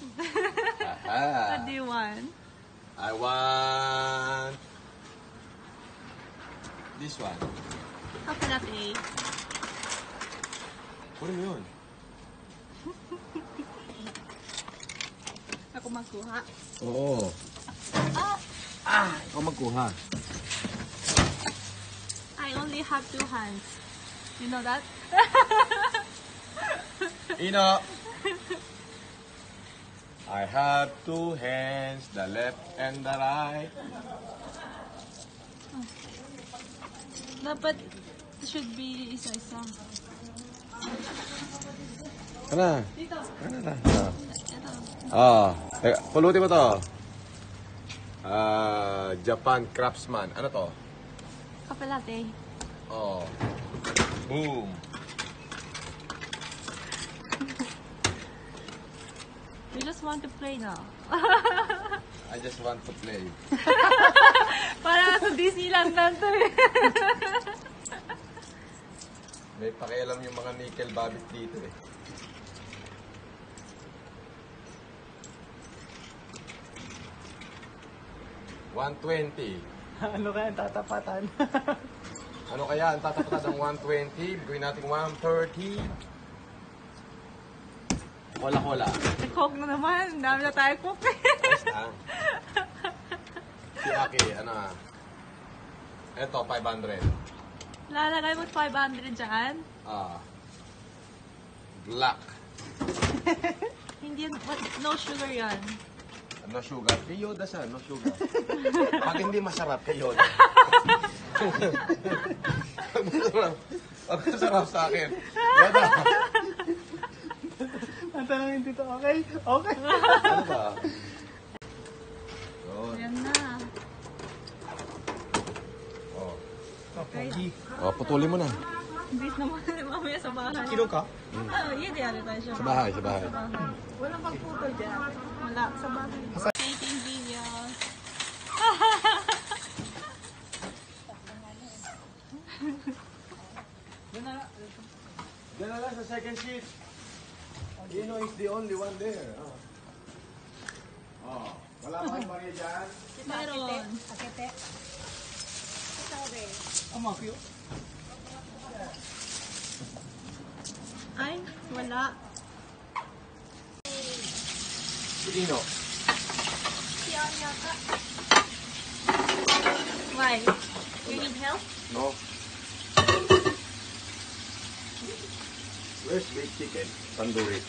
What do you want? I want this one. Kape latte. Kunin mo yun. Ako magkuha. Oo. Ikaw magkuha. I only have 2 hands. You know that? Ino. I have 2 hands, the left and the right. Dapat should be isa-isa. Ano? Dito. Ano na? Ito. Pulutin mo to. Japan Craftsman. Ano to? Kape latte. Oh. Boom. We just want to play now. I just want to play. Para sa Disneyland lang to eh. May pakialam yung mga nickel babit dito eh. $120. Ano kaya ang tatapatan? Ano kaya ang tatapatan ng 120? Gawin natin 130. Wala. May Coke na naman. Dami na tayo Coke. Ayos na. Si Aki, ano ah. Eto, 500. Lalagay mo 500 dyan. Black. Hindi, no sugar yan. No sugar. Kay Yoda siya, no sugar. Pag hindi masarap, kay Yoda. Pag masarap sa akin. Yoda. Ang tanongin dito, okay? Okay. Ano ba? Yun. Yan na. Oh. Pogi. Oh, putulin mo na. Bis naman mamaya sa bahay. Kilo ka? Yun, di ano tayo siya. Sa bahay. Walang pagputol dyan. Wala, sa bahay. Taking videos. Diyan na lang sa second sheet. Ino is the only one there. Wala pa kayong Maria dyan? Meron. Amakyo. Ay, wala. Ino. Why? You need help? No. Where's baked chicken? Tandoori.